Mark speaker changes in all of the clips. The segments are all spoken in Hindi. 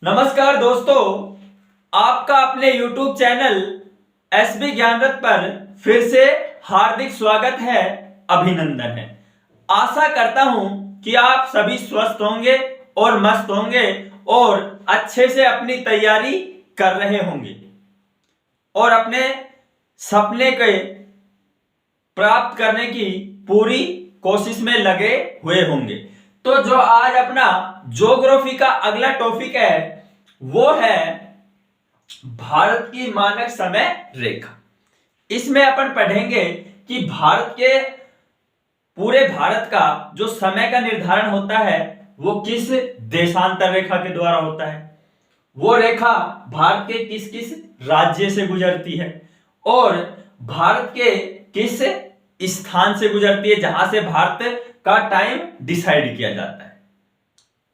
Speaker 1: नमस्कार दोस्तों, आपका अपने YouTube चैनल एसबी ज्ञानरथ पर फिर से हार्दिक स्वागत है, अभिनंदन है। आशा करता हूं कि आप सभी स्वस्थ होंगे और मस्त होंगे और अच्छे से अपनी तैयारी कर रहे होंगे और अपने सपने के प्राप्त करने की पूरी कोशिश में लगे हुए होंगे। तो जो आज अपना ज्योग्राफी का अगला टॉपिक है वो है भारत की मानक समय रेखा। इसमें अपन पढ़ेंगे कि पूरे भारत का जो समय का निर्धारण होता है वो किस देशांतर रेखा के द्वारा होता है। वो रेखा भारत के किस किस राज्य से गुजरती है और भारत के किस स्थान से गुजरती है जहां से भारत का टाइम डिसाइड किया जाता है।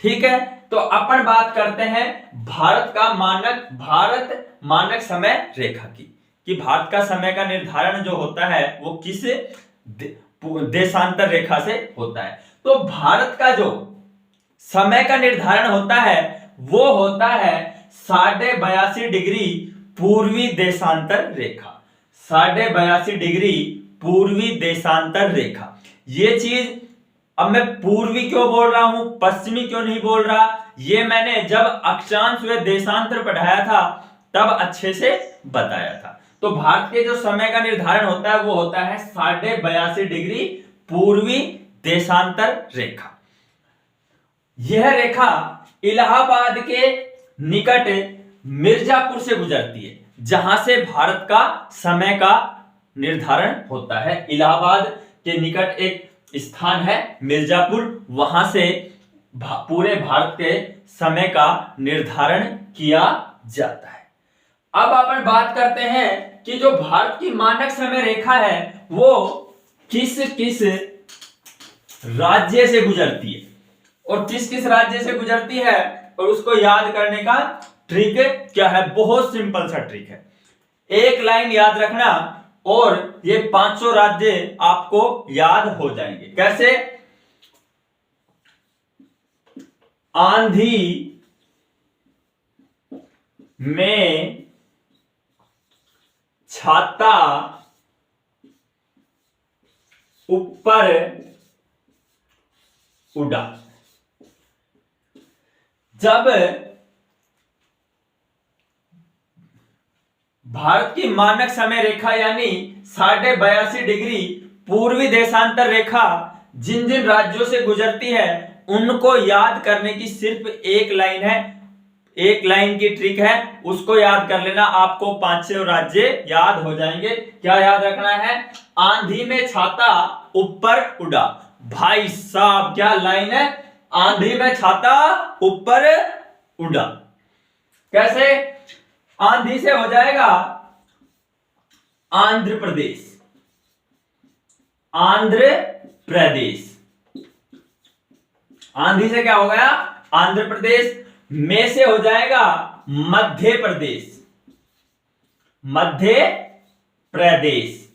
Speaker 1: ठीक है, तो अपन बात करते हैं भारत मानक समय रेखा की, कि भारत का समय का निर्धारण जो होता है वो किस देशांतर रेखा से होता है। तो भारत का जो समय का निर्धारण होता है वो होता है 82.5 डिग्री पूर्वी देशांतर रेखा। 82.5 डिग्री पूर्वी देशांतर रेखा। ये चीज अब मैं पूर्वी क्यों बोल रहा हूं, पश्चिमी क्यों नहीं बोल रहा, ये मैंने जब अक्षांश व देशांतर पढ़ाया था तब अच्छे से बताया था। तो भारत के जो समय का निर्धारण होता है वो होता है 82.5 डिग्री पूर्वी देशांतर रेखा। यह रेखा इलाहाबाद के निकट मिर्जापुर से गुजरती है, जहां से भारत का समय का निर्धारण होता है। इलाहाबाद के निकट एक स्थान है मिर्जापुर, वहां से पूरे भारत के समय का निर्धारण किया जाता है। अब अपन बात करते हैं कि जो भारत की मानक समय रेखा है वो किस किस राज्य से गुजरती है और किस किस राज्य से गुजरती है, और उसको याद करने का ट्रिक क्या है। बहुत सिंपल सा ट्रिक है, एक लाइन याद रखना और ये 500 राज्य आपको याद हो जाएंगे। कैसे? आंधी में छाता ऊपर उड़ा। जब भारत की मानक समय रेखा यानी 82.5 डिग्री पूर्वी देशांतर रेखा जिन जिन राज्यों से गुजरती है उनको याद करने की सिर्फ एक लाइन है, एक लाइन की ट्रिक है, उसको याद कर लेना। आपको 500 राज्य याद हो जाएंगे। क्या याद रखना है? आंधी में छाता ऊपर उड़ा। भाई साहब क्या लाइन है, आंधी में छाता ऊपर उड़ा। कैसे? आंधी से हो जाएगा आंध्र प्रदेश, आंध्र प्रदेश। आंधी से क्या हो गया? आंध्र प्रदेश। में से हो जाएगा मध्य प्रदेश, मध्य प्रदेश।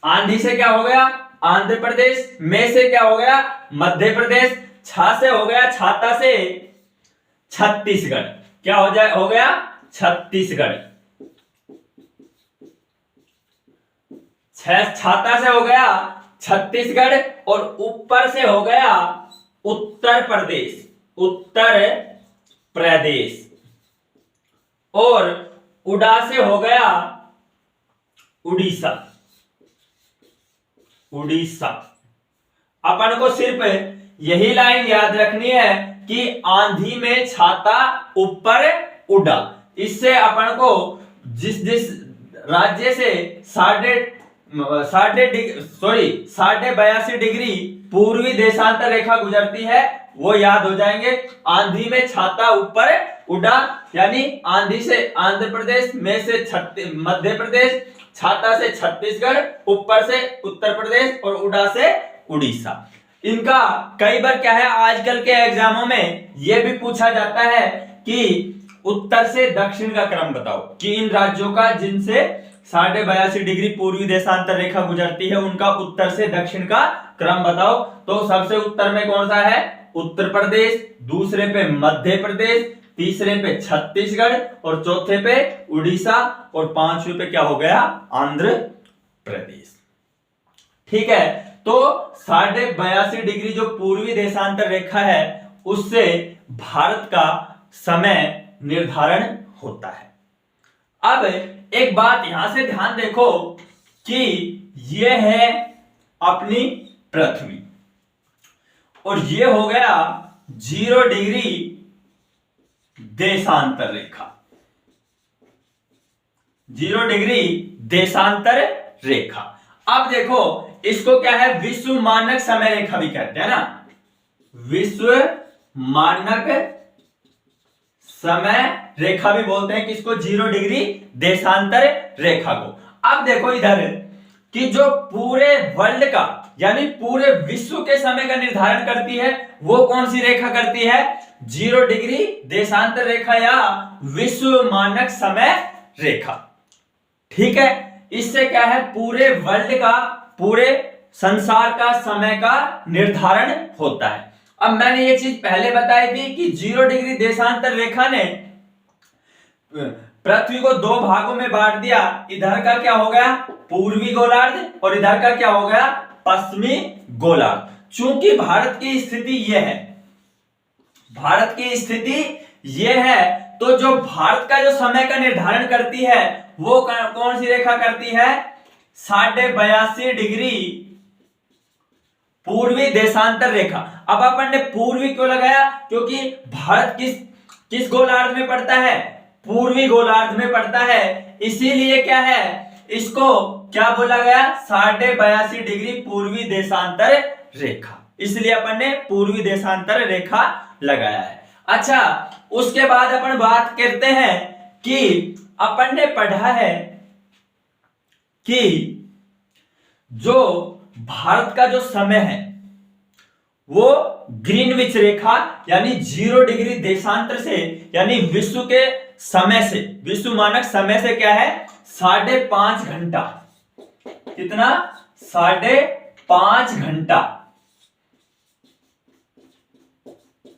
Speaker 1: आंधी से क्या हो गया? आंध्र प्रदेश। में से क्या हो गया? मध्य प्रदेश। छा से हो गया, छाता से छत्तीसगढ़। क्या हो गया? छत्तीसगढ़। छाता से हो गया छत्तीसगढ़ और ऊपर से हो गया उत्तर प्रदेश, उत्तर प्रदेश। और उड़ा से हो गया उड़ीसा, उड़ीसा। अपन को सिर्फ यही लाइन याद रखनी है कि आंधी में छाता ऊपर उड़ा। इससे अपन को जिस राज्य से 82.5 डिग्री पूर्वी देशांतर रेखा गुजरती है वो याद हो जाएंगे। आंधी में छाता ऊपर उड़ा यानी आंधी से आंध्र प्रदेश, में से मध्य प्रदेश, छाता से छत्तीसगढ़, ऊपर से उत्तर प्रदेश और उड़ा से उड़ीसा। इनका कई बार क्या है, आजकल के एग्जामों में यह भी पूछा जाता है कि उत्तर से दक्षिण का क्रम बताओ, कि इन राज्यों का जिनसे 82.5 डिग्री पूर्वी देशांतर रेखा गुजरती है उनका उत्तर से दक्षिण का क्रम बताओ। तो सबसे उत्तर में कौन सा है? उत्तर प्रदेश, दूसरे पे मध्य प्रदेश, तीसरे पे छत्तीसगढ़ और चौथे पे उड़ीसा और पांचवे पे क्या हो गया, आंध्र प्रदेश। ठीक है, तो 82.5 डिग्री जो पूर्वी देशांतर रेखा है उससे भारत का समय निर्धारण होता है। अब एक बात यहां से ध्यान देखो कि यह है अपनी पृथ्वी और यह हो गया 0 डिग्री देशांतर रेखा, 0 डिग्री देशांतर रेखा। अब देखो इसको क्या है, विश्व मानक समय रेखा भी कहते हैं ना, विश्व मानक समय रेखा भी बोलते हैं किसको, 0 डिग्री देशांतर रेखा को। अब देखो इधर कि जो पूरे वर्ल्ड का यानी पूरे विश्व के समय का निर्धारण करती है वो कौन सी रेखा करती है, 0 डिग्री देशांतर रेखा या विश्व मानक समय रेखा। ठीक है, इससे क्या है, पूरे वर्ल्ड का, पूरे संसार का समय का निर्धारण होता है। अब मैंने ये चीज पहले बताई थी कि 0 डिग्री देशांतर रेखा ने पृथ्वी को 2 भागों में बांट दिया, इधर का क्या हो गया पूर्वी गोलार्ध और इधर का क्या हो गया पश्चिमी गोलार्ध। चूंकि भारत की स्थिति यह है, भारत की स्थिति यह है, तो जो भारत का जो समय का निर्धारण करती है वो कौन सी रेखा करती है, 82.5 डिग्री पूर्वी देशांतर रेखा। अब अपन ने पूर्वी क्यों लगाया, क्योंकि भारत किस गोलार्ध में पड़ता है, पूर्वी गोलार्ध में पड़ता है, इसीलिए क्या है इसको क्या बोला गया, 82.5 डिग्री पूर्वी देशांतर रेखा, इसलिए अपन ने पूर्वी देशांतर रेखा लगाया है। अच्छा, उसके बाद अपन बात करते हैं कि अपन ने पढ़ा है कि जो भारत का जो समय है वो ग्रीनविच रेखा यानी 0 डिग्री देशांतर से यानी विश्व के समय से, विश्व मानक समय से क्या है 5.5 घंटा, कितना 5.5 घंटा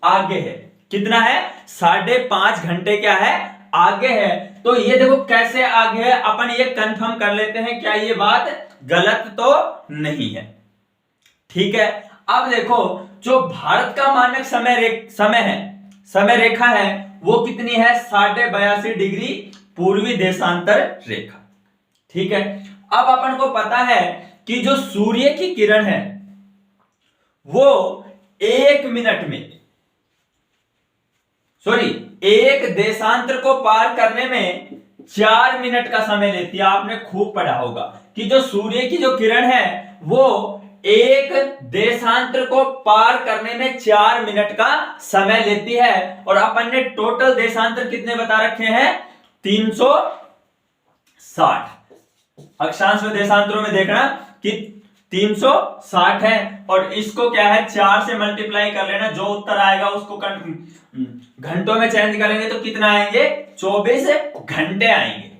Speaker 1: आगे है, कितना है 5.5 घंटे क्या है आगे है। तो ये देखो कैसे आगे है, अपन ये कंफर्म कर लेते हैं क्या ये बात गलत तो नहीं है। ठीक है, अब देखो जो भारत का मानक समय रेखा है वो कितनी है 82.5 डिग्री पूर्वी देशांतर रेखा। ठीक है, अब अपन को पता है कि जो सूर्य की किरण है वो 1 मिनट में, एक देशांतर को पार करने में 4 मिनट का समय लेती है। आपने खूब पढ़ा होगा कि जो सूर्य की जो किरण है वो एक देशांतर को पार करने में 4 मिनट का समय लेती है, और अपन ने टोटल देशांतर कितने बता रखे हैं 360। अक्षांश में देशांतरों में देखना कि 360 है, और इसको क्या है 4 से मल्टीप्लाई कर लेना, जो उत्तर आएगा उसको घंटों में चेंज करेंगे तो कितना आएंगे 24 घंटे आएंगे।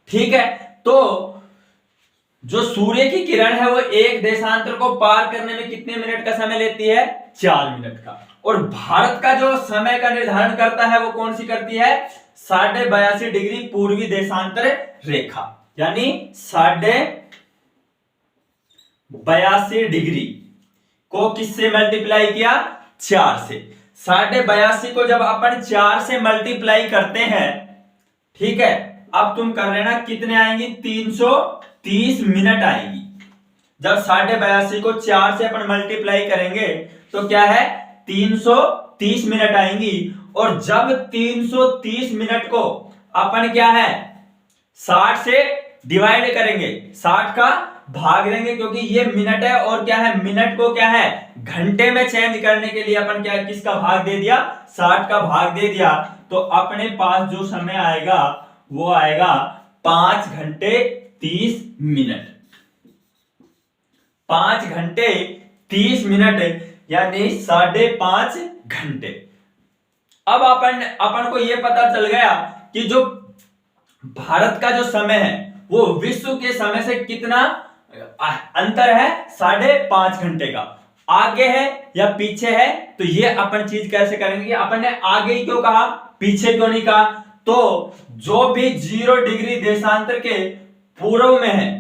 Speaker 1: ठीक है, तो जो सूर्य की किरण है वो एक देशांतर को पार करने में कितने मिनट का समय लेती है 4 मिनट का, और भारत का जो समय का निर्धारण करता है वो कौन सी करती है 82.5 डिग्री पूर्वी देशांतर रेखा, यानी 82.5 डिग्री को किससे मल्टीप्लाई किया 4 से। 82.5 को जब अपन 4 से मल्टीप्लाई करते हैं, ठीक है, अब तुम कर लेना कितने आएंगी 330 मिनट आएगी। जब 82.5 को 4 से अपन मल्टीप्लाई करेंगे तो क्या है 330 मिनट आएंगी, और जब 330 मिनट को अपन क्या है 60 से डिवाइड करेंगे, 60 का भाग देंगे, क्योंकि ये मिनट है और क्या है मिनट को क्या है घंटे में चेंज करने के लिए अपन क्या किसका भाग दे दिया 60 का भाग दे दिया, तो अपने पास जो समय आएगा वो आएगा 5 घंटे 30 मिनट, 5 घंटे 30 मिनट यानी 5.5 घंटे। अब अपन को यह पता चल गया कि जो भारत का जो समय है वो विश्व के समय से कितना अंतर है 5.5 घंटे का। आगे है या पीछे है, तो ये अपन चीज कैसे करेंगे, अपन ने आगे ही क्यों कहा, पीछे क्यों नहीं कहा। तो जो भी 0 डिग्री देशांतर के पूर्व में है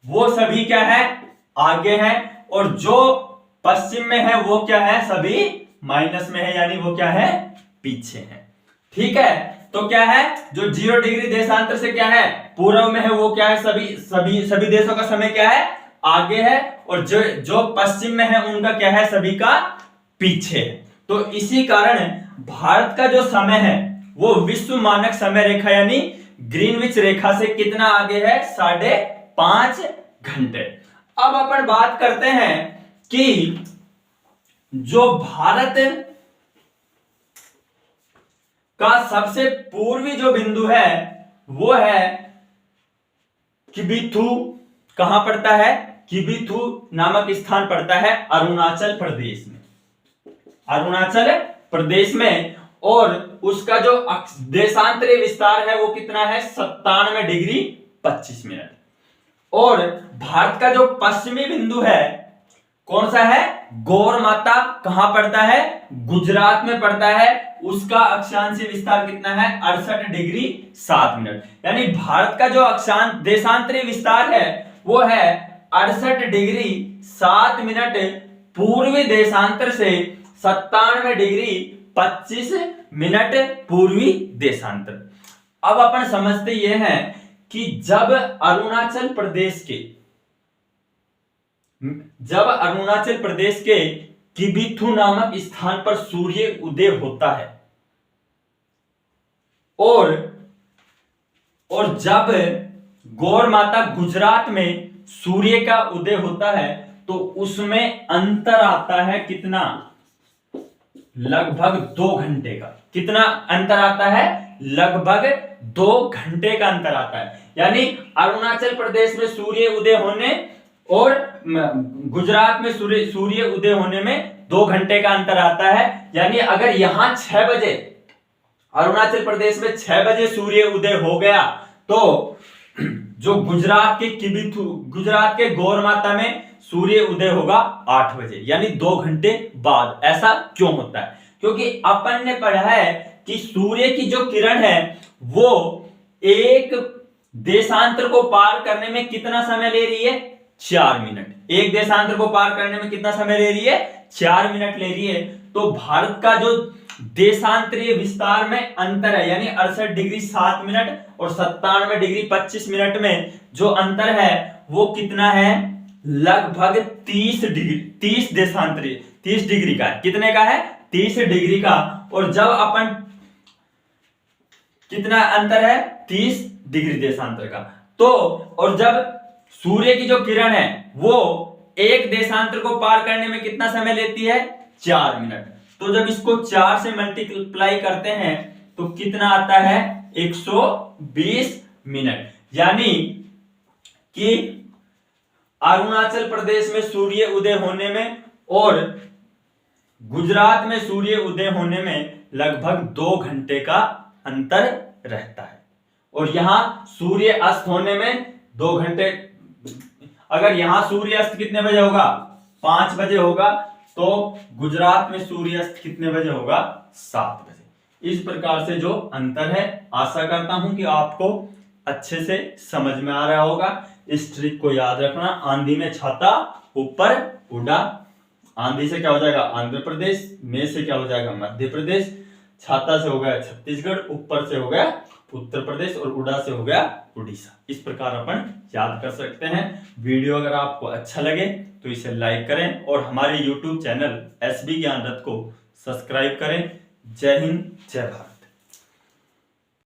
Speaker 1: वो सभी क्या है, आगे है, और जो पश्चिम में है वो क्या है, सभी माइनस में है, यानी वो क्या है, पीछे है। ठीक है, तो क्या है, जो 0 डिग्री देशांतर से क्या है, पूर्व में है, वो क्या है, सभी देशों का समय क्या है, आगे है, और जो पश्चिम में है उनका क्या है, सभी का पीछे है। तो इसी कारण भारत का जो समय है वो विश्व मानक समय रेखा यानी ग्रीनविच रेखा से कितना आगे है, 5.5 घंटे। अब अपन बात करते हैं कि जो भारत का सबसे पूर्वी जो बिंदु है वो है किबिथु। कहां पड़ता है, किबिथु नामक स्थान पड़ता है अरुणाचल प्रदेश में, अरुणाचल प्रदेश में। और उसका जो देशांतरीय विस्तार है वो कितना है, 97 डिग्री 25 मिनट। और भारत का जो पश्चिमी बिंदु है कौन सा है, गौर माता, कहां पड़ता है, गुजरात में पड़ता है। उसका अक्षांशीय विस्तार कितना है, 68 डिग्री 7 मिनट। यानी भारत का जो अक्षांश देशांतरीय विस्तार है वो है 68 डिग्री 7 मिनट पूर्वी देशांतर से, 97 डिग्री 25 मिनट पूर्वी देशांतर। अब अपन समझते ये हैं कि जब अरुणाचल प्रदेश के किबिथु नामक स्थान पर सूर्य उदय होता है और जब गौर माता गुजरात में सूर्य का उदय होता है तो उसमें अंतर आता है कितना, लगभग 2 घंटे का। कितना अंतर आता है, लगभग 2 घंटे का अंतर आता है। यानी अरुणाचल प्रदेश में सूर्य उदय होने और गुजरात में सूर्य उदय होने में 2 घंटे का अंतर आता है। यानी अगर यहां 6 बजे, अरुणाचल प्रदेश में 6 बजे सूर्य उदय हो गया तो जो गुजरात के गौर माता में सूर्य उदय होगा 8 बजे, यानी 2 घंटे बाद। ऐसा क्यों होता है, क्योंकि अपन ने पढ़ा है कि सूर्य की जो किरण है वो एक देशांतर को पार करने में कितना समय ले रही है, 4 मिनट। एक देशांतर को पार करने में कितना समय ले रही है, 4 मिनट ले रही है। तो भारत का जो देशांतरीय विस्तार में अंतर है, यानी 68 डिग्री 7 मिनट और 97 डिग्री 25 मिनट में जो अंतर है वो कितना है, लगभग 30 डिग्री का है। कितने का है, 30 डिग्री का। और जब अपन, कितना अंतर है, 30 डिग्री देशांतर का। तो और जब सूर्य की जो किरण है वो एक देशांतर को पार करने में कितना समय लेती है, 4 मिनट। तो जब इसको 4 से मल्टीप्लाई करते हैं तो कितना आता है, 120 मिनट। यानी कि अरुणाचल प्रदेश में सूर्य उदय होने में और गुजरात में सूर्य उदय होने में लगभग 2 घंटे का अंतर रहता है। और यहां सूर्य अस्त होने में 2 घंटे। अगर यहां सूर्य अस्त कितने बजे होगा, 5 बजे होगा, तो गुजरात में सूर्य अस्त कितने बजे होगा, 7 बजे। इस प्रकार से जो अंतर है, आशा करता हूं कि आपको अच्छे से समझ में आ रहा होगा। इस ट्रिक को याद रखना, आंधी में छाता ऊपर उड़ा। आंधी से क्या हो जाएगा, आंध्र प्रदेश, में से क्या हो जाएगा, मध्य प्रदेश, छाता से हो गया छत्तीसगढ़, ऊपर से हो गया उत्तर प्रदेश और उड़ा से हो गया उड़ीसा। इस प्रकार अपन याद कर सकते हैं। वीडियो अगर आपको अच्छा लगे तो इसे लाइक करें और हमारे YouTube चैनल SB ज्ञान रथ को सब्सक्राइब करें। जय हिंद, जय भारत।